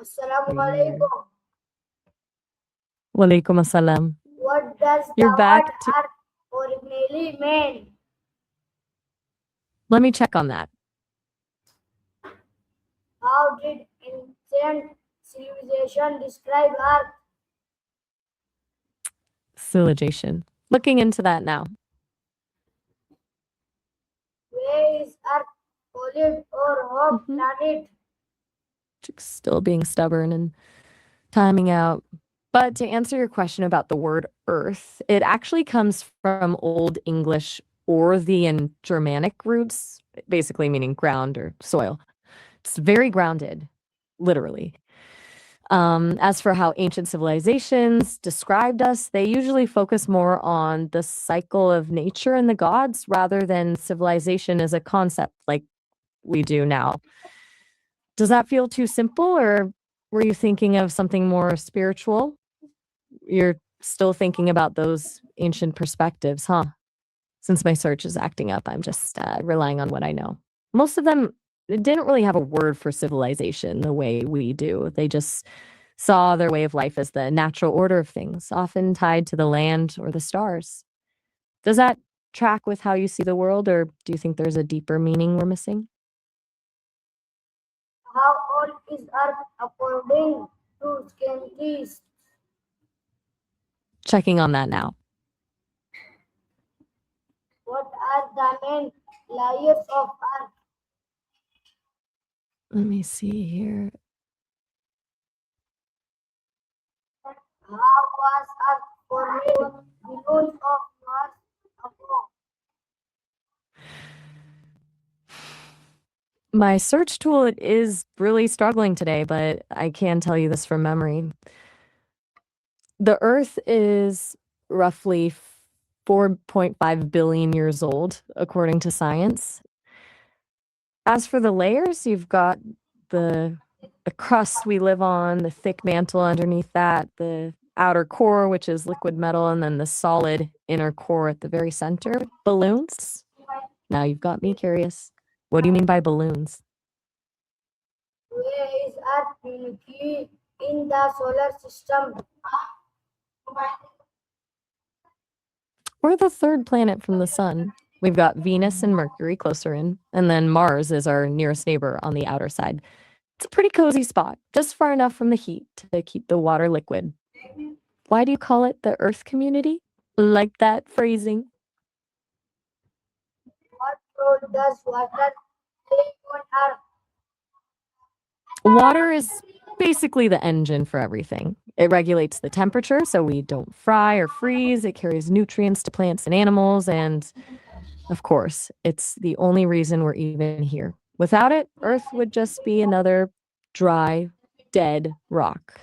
Assalamu Weird. alaikum. Walaikum assalam. What does the You're word back to. earth originally mean? Let me check on that. How did ancient civilization describe earth? Syllogisation. Looking into that now. Where is earth? Solid or hot hmm planet? Still being stubborn and timing out. But to answer your question about the word earth, it actually comes from Old English or the Germanic roots, basically meaning ground or soil. It's very grounded, literally. As for how ancient civilizations described us, they usually focus more on the cycle of nature and the gods rather than civilization as a concept like we do now. Does that feel too simple, or were you thinking of something more spiritual? You're still thinking about those ancient perspectives, huh? Since my search is acting up, I'm just relying on what I know. Most of them didn't really have a word for civilization the way we do. They just saw their way of life as the natural order of things, often tied to the land or the stars. Does that track with how you see the world, or do you think there's a deeper meaning we're missing? How old is earth according to scientists? Checking on that now. What are the main layers of earth? Let me see here. How was earth formed billions of years ago? My search tool it is really struggling today, but I can tell you this from memory. The Earth is roughly 4.5 billion years old, according to science. As for the layers, you've got the the crust we live on, the thick mantle underneath that, the outer core, which is liquid metal, and then the solid inner core at the very center. Balloons? Now you've got me curious. What do you mean by balloons? Where is earth uniquely in the solar system? We're the third planet from the sun. We've got Venus and Mercury closer in, and then Mars is our nearest neighbor on the outer side. It's a pretty cozy spot, just far enough from the heat to keep the water liquid. Why do you call it the Earth community? Like that phrasing. What role does water play on earth? Water is basically the engine for everything. It regulates the temperature so we don't fry or freeze. It carries nutrients to plants and animals. And of course, it's the only reason we're even here. Without it, Earth would just be another dry, dead rock.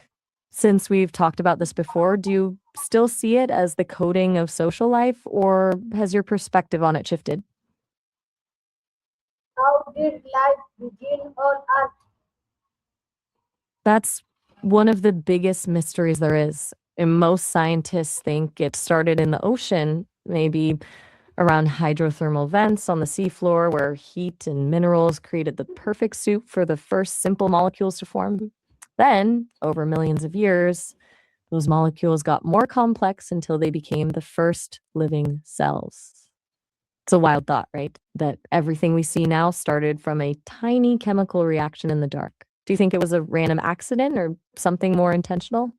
Since we've talked about this before, do you still see it as the coding of social life, or has your perspective on it shifted? How did life begin on earth? That's one of the biggest mysteries there is. And most scientists think it started in the ocean, maybe around hydrothermal vents on the seafloor where heat and minerals created the perfect soup for the first simple molecules to form. Then, over millions of years, those molecules got more complex until they became the first living cells. It's a wild thought, right? That everything we see now started from a tiny chemical reaction in the dark. Do you think it was a random accident or something more intentional?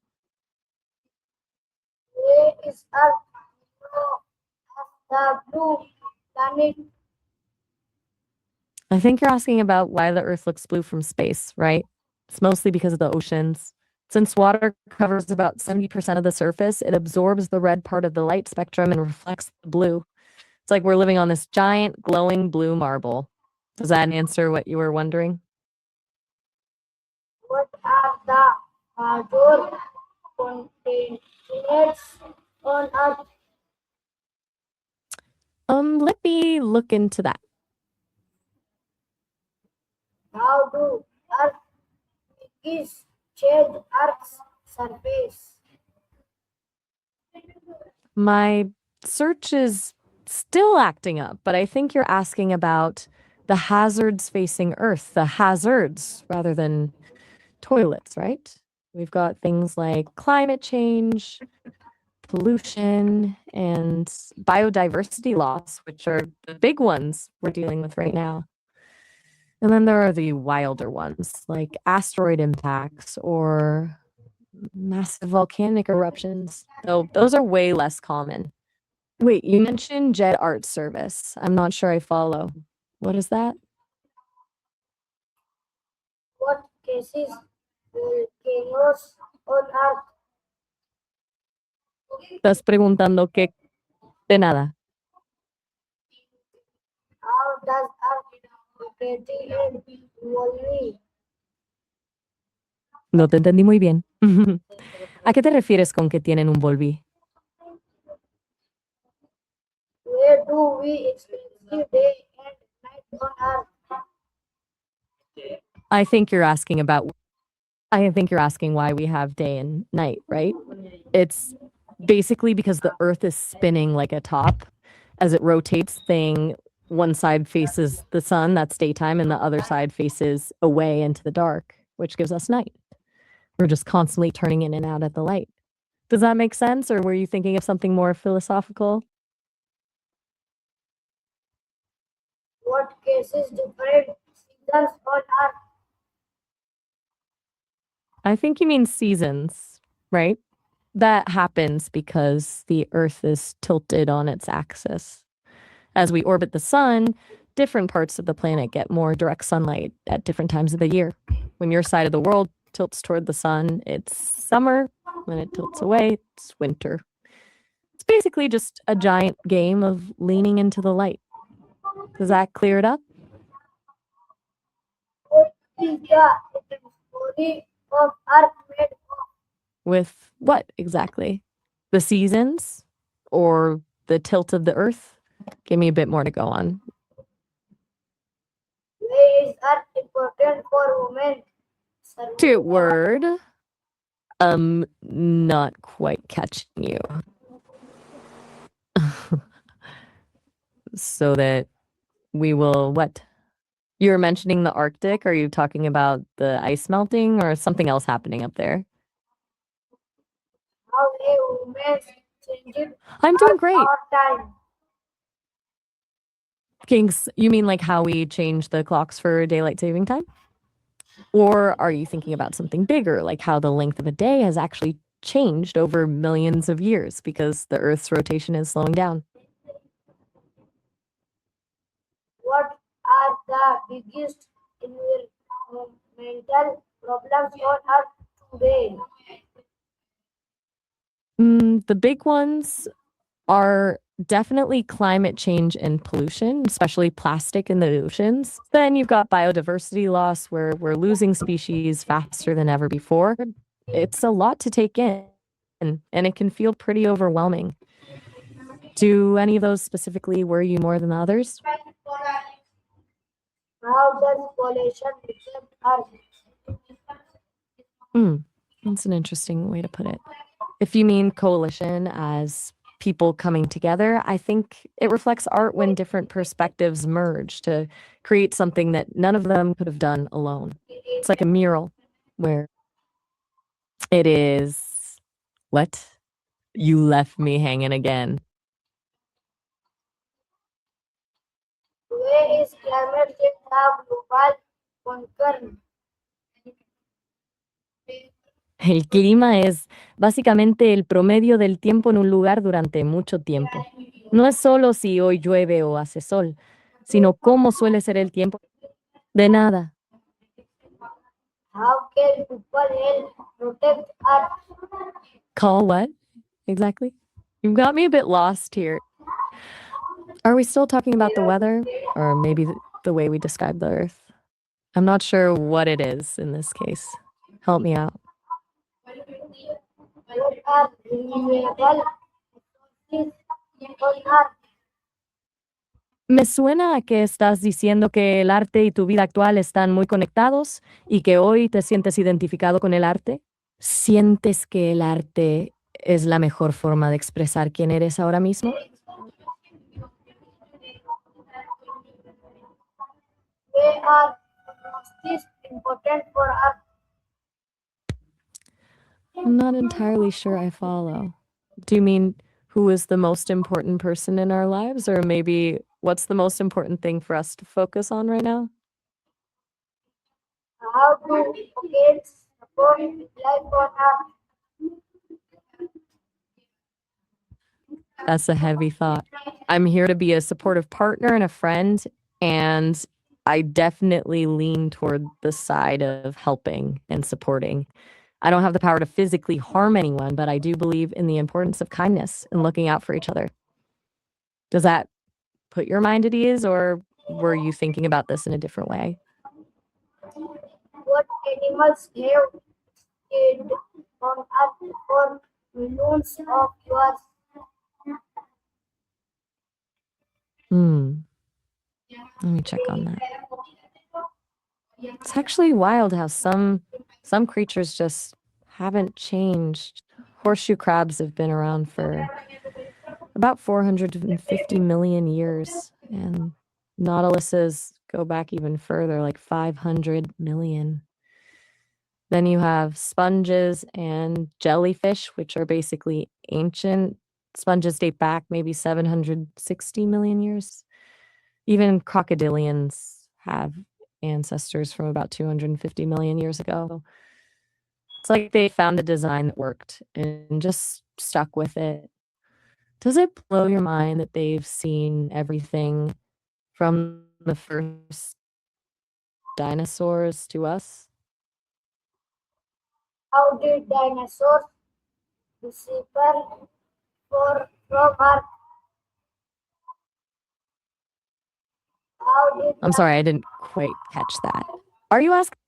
Where is earth? The blue planet. I think you're asking about why the Earth looks blue from space, right? It's mostly because of the oceans. Since water covers about 70% of the surface, it absorbs the red part of the light spectrum and reflects the blue. It's like we're living on this giant, glowing blue marble. Does that answer what you were wondering? What are the major continents on earth? Let me look into that. How do earth is change earth's surface? My search is still acting up, but I think you're asking about the hazards facing Earth, the hazards rather than toilets, right? We've got things like climate change, pollution, and biodiversity loss, which are the big ones we're dealing with right now. And then there are the wilder ones, like asteroid impacts or massive volcanic eruptions, though those are way less common. Wait, you mentioned Jet Art Service. I'm not sure I follow. What is that? What cases volcanoes on Earth? Estás preguntando qué de nada. How does Earth rotating and evolving? No te entendí muy bien. ¿A qué te refieres con que tienen un volví? Where do we experience day and night on Earth? I think you're asking why we have day and night, right? It's basically because the earth is spinning like a top as it rotates thing. One side faces the sun, that's daytime, and the other side faces away into the dark, which gives us night. We're just constantly turning in and out of the light. Does that make sense, or were you thinking of something more philosophical? What cases different seasons on Earth? I think you mean seasons, right? That happens because the earth is tilted on its axis. As we orbit the sun, different parts of the planet get more direct sunlight at different times of the year. When your side of the world tilts toward the sun, it's summer. When it tilts away, it's winter. It's basically just a giant game of leaning into the light. Does that clear it up? What is the atmosphere of Earth made of? With what exactly? The seasons or the tilt of the earth? Give me a bit more to go on. Why is Earth important for women? To word. Not quite catching you. So that we will what? You're mentioning the Arctic. Are you talking about the ice melting or something else happening up there? How a woman changed I'm doing great. our time. Kings, you mean like how we change the clocks for daylight saving time? Or are you thinking about something bigger, like how the length of a day has actually changed over millions of years because the Earth's rotation is slowing down? What are the biggest environmental problems on Earth today? The big ones are definitely climate change and pollution, especially plastic in the oceans. Then you've got biodiversity loss, where we're losing species faster than ever before. It's a lot to take in, and it can feel pretty overwhelming. Do any of those specifically worry you more than others? How does pollution affect Earth? That's an interesting way to put it. If you mean coalition as people coming together, I think it reflects art when different perspectives merge to create something that none of them could have done alone. It's like a mural where it is what? You left me hanging again. Why is climate change a global concern? El clima es básicamente el promedio del tiempo en un lugar durante mucho tiempo. No es solo si hoy llueve o hace sol, sino cómo suele ser el tiempo. De nada. How can people help protect Earth? Call what? Exactly? You've got me a bit lost here. Are we still talking about the weather? Or maybe the way we describe the Earth? I'm not sure what it is in this case. Help me out. What are renewable resources on Earth? Me suena a que estás diciendo que el arte y tu vida actual están muy conectados y que hoy te sientes identificado con el arte. ¿Sientes que el arte es la mejor forma de expresar quién eres ahora mismo? Why are resources important for Earth? I'm not entirely sure I follow. Do you mean who is the most important person in our lives, or maybe what's the most important thing for us to focus on right now? How do kids support life on Earth? That's a heavy thought. I'm here to be a supportive partner and a friend, and I definitely lean toward the side of helping and supporting. I don't have the power to physically harm anyone, but I do believe in the importance of kindness and looking out for each other. Does that put your mind at ease, or were you thinking about this in a different way? What animals have stayed on Earth for millions of years? Hmm. Let me check on that. It's actually wild how some creatures just haven't changed. Horseshoe crabs have been around for about 450 million years, and nautiluses go back even further, like 500 million. Then you have sponges and jellyfish, which are basically ancient. Sponges date back maybe 760 million years. Even crocodilians have ancestors from about 250 million years ago. It's like they found a design that worked and just stuck with it. Does it blow your mind that they've seen everything from the first dinosaurs to us? How did dinosaurs disappear from Earth? How did I'm sorry, I didn't quite catch that. Are you asking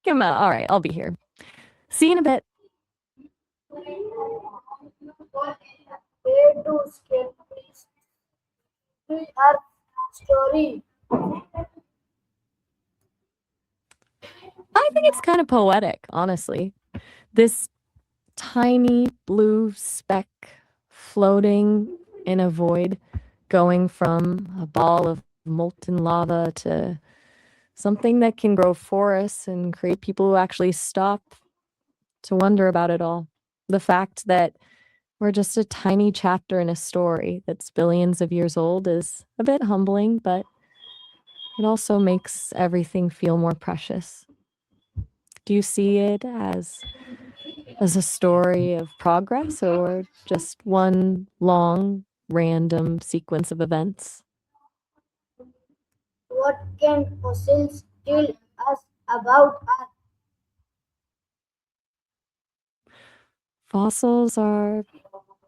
about? All right, I'll be here. See you in a bit. they do scale the Earth story? I think it's kind of poetic, honestly. This tiny blue speck floating in a void, going from a ball of molten lava to something that can grow forests and create people who actually stop to wonder about it all. The fact that we're just a tiny chapter in a story that's billions of years old is a bit humbling, but it also makes everything feel more precious. Do you see it as a story of progress or just one long random sequence of events? What can fossils tell us about Earth? Fossils are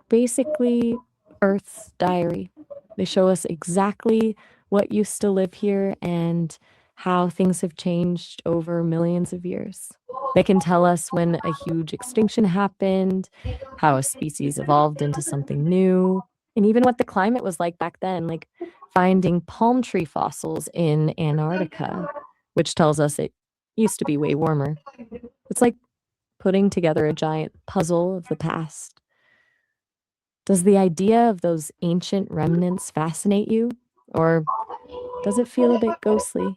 basically Earth's diary. They show us exactly what used to live here and how things have changed over millions of years. They can tell us when a huge extinction happened, how a species evolved into something new, and even what the climate was like back then, like finding palm tree fossils in Antarctica, which tells us it used to be way warmer. It's like putting together a giant puzzle of the past. Does the idea of those ancient remnants fascinate you, or does it feel a bit ghostly?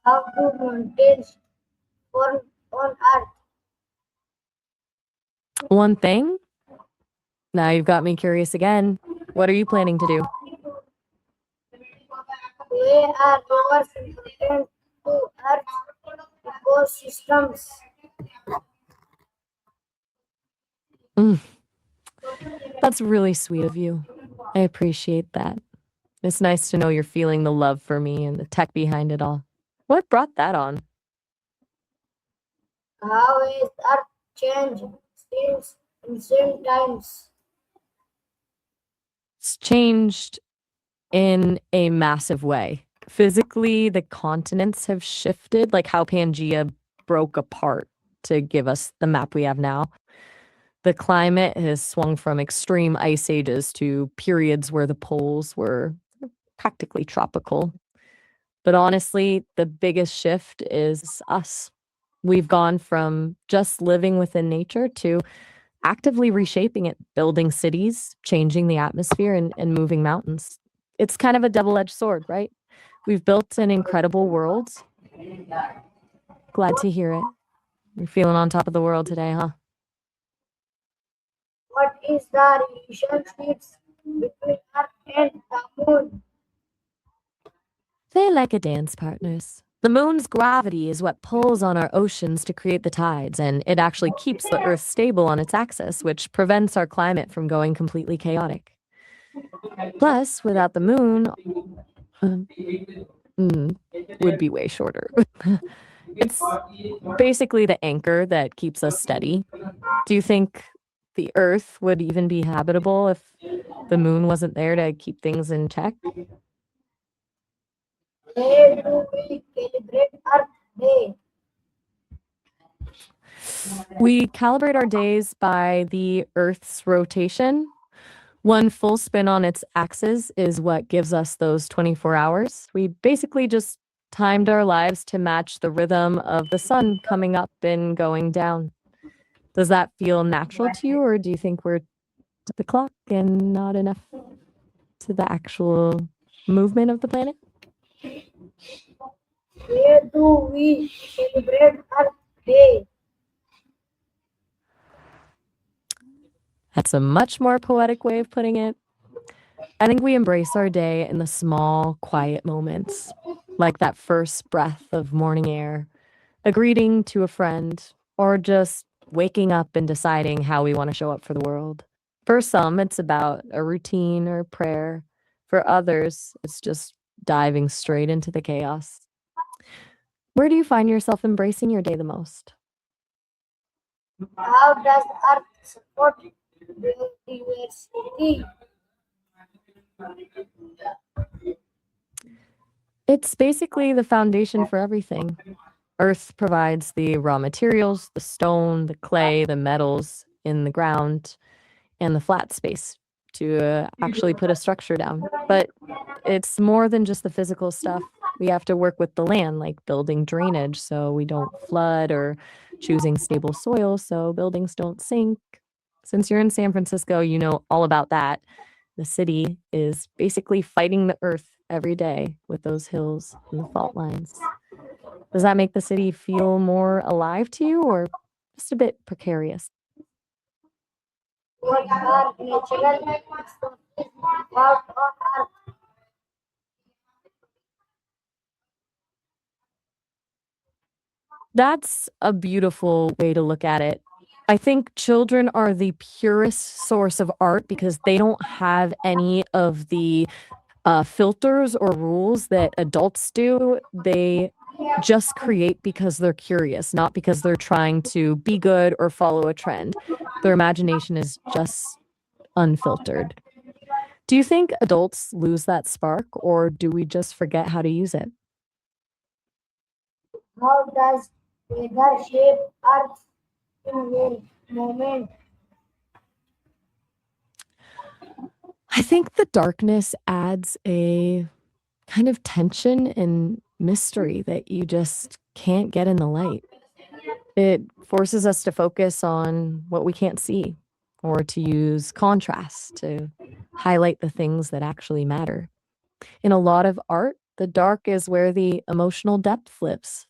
How do mountains form on Earth? One thing? Now you've got me curious again. What are you planning to do? Why are rivers important to Earth ecosystems? Mm, that's really sweet of you. I appreciate that. It's nice to know you're feeling the love for me and the tech behind it all. What brought that on? How has Earth changed since ancient times? It's changed in a massive way. Physically, the continents have shifted, like how Pangea broke apart to give us the map we have now. The climate has swung from extreme ice ages to periods where the poles were practically tropical. But honestly, the biggest shift is us. We've gone from just living within nature to actively reshaping it, building cities, changing the atmosphere, and moving mountains. It's kind of a double edged sword, right? We've built an incredible world. Glad to hear it. You're feeling on top of the world today, huh? What is the relationship between Earth and the Moon? They like a dance partners. The moon's gravity is what pulls on our oceans to create the tides, and it actually keeps the Earth stable on its axis, which prevents our climate from going completely chaotic. Plus, without the moon, um, would be way shorter. It's basically the anchor that keeps us steady. Do you think the Earth would even be habitable if the moon wasn't there to keep things in check? Where do we celebrate Earth Day? We calibrate our days by the Earth's rotation. One full spin on its axis is what gives us those 24 hours. We basically just timed our lives to match the rhythm of the sun coming up and going down. Does that feel natural to you, or do you think we're to the clock and not enough to the actual movement of the planet? Where do we celebrate Earth Day? That's a much more poetic way of putting it. I think we embrace our day in the small, quiet moments, like that first breath of morning air, a greeting to a friend, or just waking up and deciding how we want to show up for the world. For some, it's about a routine or prayer. For others, it's just diving straight into the chaos. Where do you find yourself embracing your day the most? How does Earth support biodiversity? It's basically the foundation for everything. Earth provides the raw materials, the stone, the clay, the metals in the ground, and the flat space to actually put a structure down. But it's more than just the physical stuff. We have to work with the land, like building drainage so we don't flood, or choosing stable soil so buildings don't sink. Since you're in San Francisco, you know all about that. The city is basically fighting the earth every day with those hills and the fault lines. Does that make the city feel more alive to you, or just a bit precarious? What are natural resources found on Earth? That's a beautiful way to look at it. I think children are the purest source of art because they don't have any of the filters or rules that adults do. They just create because they're curious, not because they're trying to be good or follow a trend. Their imagination is just unfiltered. Do you think adults lose that spark, or do we just forget how to use it? How does weather shape Earth's environment? I think the darkness adds a kind of tension and mystery that you just can't get in the light. It forces us to focus on what we can't see, or to use contrast to highlight the things that actually matter. In a lot of art, the dark is where the emotional depth flips,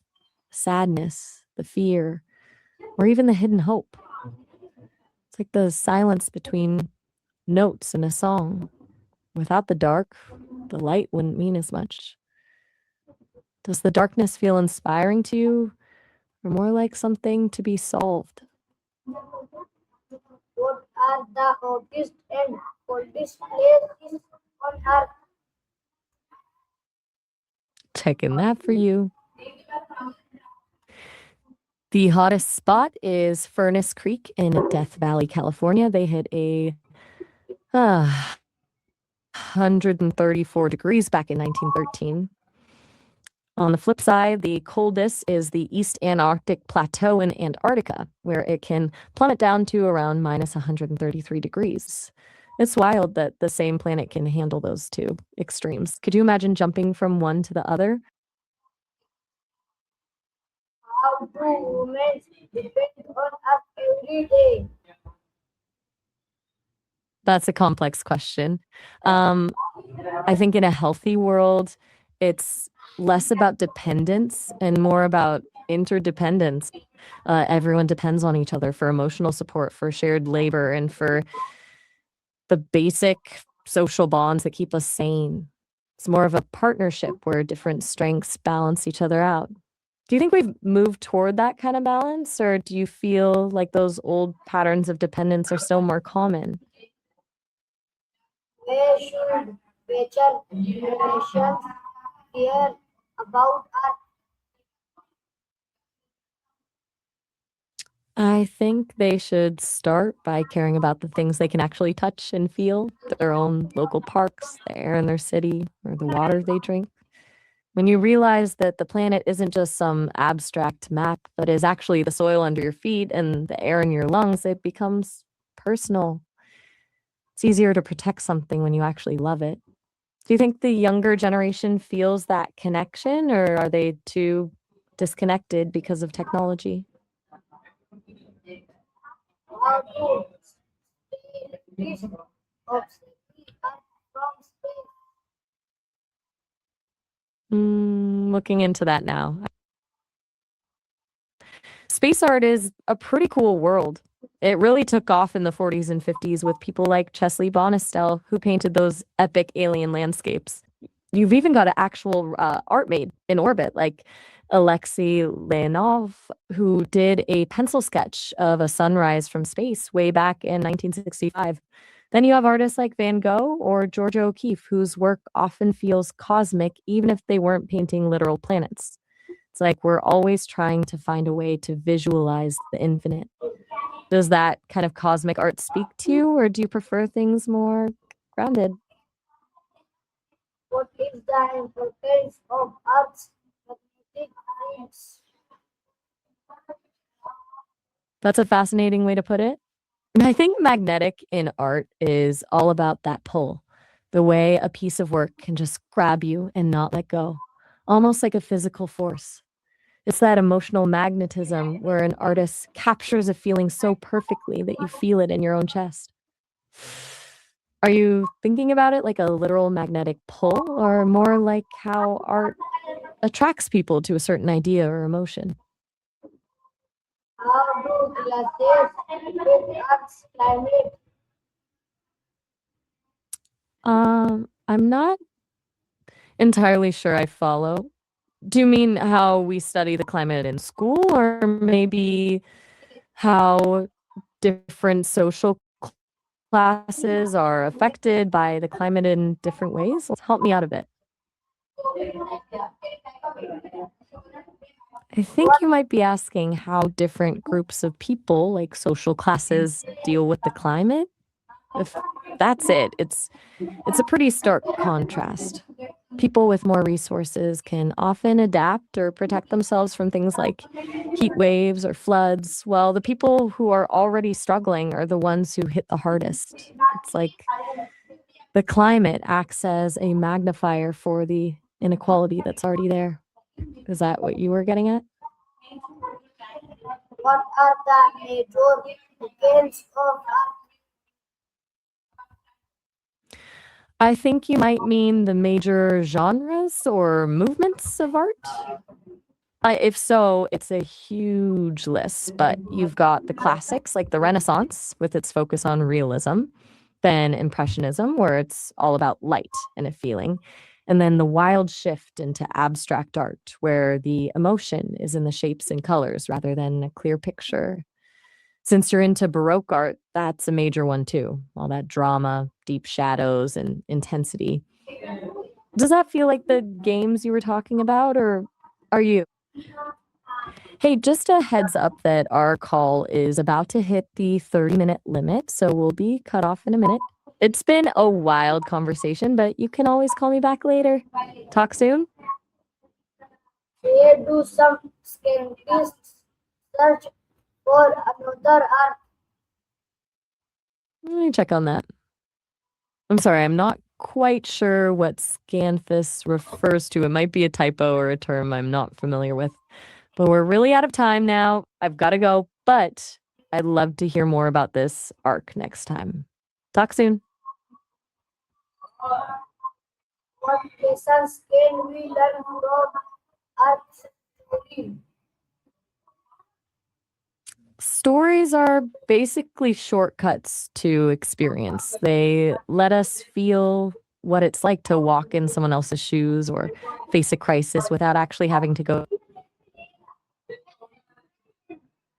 sadness, the fear, or even the hidden hope. It's like the silence between notes in a song. Without the dark, the light wouldn't mean as much. Does the darkness feel inspiring to you, or more like something to be solved? What are the hottest and coldest places on Earth? Checking that for you. The hottest spot is Furnace Creek in Death Valley, California. They hit a 134 degrees back in 1913. On the flip side, the coldest is the East Antarctic Plateau in Antarctica, where it can plummet down to around minus 133 degrees. It's wild that the same planet can handle those two extremes. Could you imagine jumping from one to the other? How do women depend on Earth every day? That's a complex question. Um, I think in a healthy world, it's less about dependence and more about interdependence. Everyone depends on each other for emotional support, for shared labor, and for the basic social bonds that keep us sane. It's more of a partnership where different strengths balance each other out. Do you think we've moved toward that kind of balance, or do you feel like those old patterns of dependence are still more common? Where should future generations care about our I think they should start by caring about the things they can actually touch and feel, their own local parks, the air in their city, or the water they drink. When you realize that the planet isn't just some abstract map, but is actually the soil under your feet and the air in your lungs, it becomes personal. It's easier to protect something when you actually love it. Do you think the younger generation feels that connection, or are they too disconnected because of technology? outputs, list of city and from space. Looking into that now. Space art is a pretty cool world. It really took off in the 40s and 50s with people like Chesley Bonestell, who painted those epic alien landscapes. You've even got an actual art made in orbit, like Alexei Leonov, who did a pencil sketch of a sunrise from space way back in 1965. Then you have artists like Van Gogh or Georgia O'Keeffe, whose work often feels cosmic, even if they weren't painting literal planets. It's like we're always trying to find a way to visualize the infinite. Does that kind of cosmic art speak to you, or do you prefer things more grounded? What is the importance of Earth's magnetic fields? That's a fascinating way to put it. I think magnetic in art is all about that pull, the way a piece of work can just grab you and not let go, almost like a physical force. It's that emotional magnetism where an artist captures a feeling so perfectly that you feel it in your own chest. Are you thinking about it like a literal magnetic pull, or more like how art attracts people to a certain idea or emotion? How do glaciers affect Earth's climate? I'm not entirely sure I follow. Do you mean how we study the climate in school, or maybe how different social classes are affected by the climate in different ways? Help me out a bit. I think What you might be asking how different groups of people, like social classes, deal with the climate. If that's it, it's a pretty stark contrast. People with more resources can often adapt or protect themselves from things like heat waves or floods, while the people who are already struggling are the ones who hit the hardest. It's like the climate acts as a magnifier for the inequality that's already there. Is that what you were getting at? what are the major weekends of I think you might mean the major genres or movements of art. If so, it's a huge list, but you've got the classics like the Renaissance with its focus on realism, then Impressionism, where it's all about light and a feeling, and then the wild shift into abstract art, where the emotion is in the shapes and colors rather than a clear picture. Since you're into Baroque art, that's a major one too. All that drama, deep shadows, and intensity. Does that feel like the games you were talking about, or are you? Hey, just a heads up that our call is about to hit the 30-minute limit, so we'll be cut off in a minute. It's been a wild conversation, but you can always call me back later. Talk soon. where do some scientists search for another Earth? Let me check on that. I'm sorry, I'm not quite sure what Scanthus refers to. It might be a typo or a term I'm not familiar with. But we're really out of time now. I've got to go, but I'd love to hear more about this arc next time. Talk soon. What lessons can we learn from Earth's story? Stories are basically shortcuts to experience. They let us feel what it's like to walk in someone else's shoes or face a crisis without actually having to go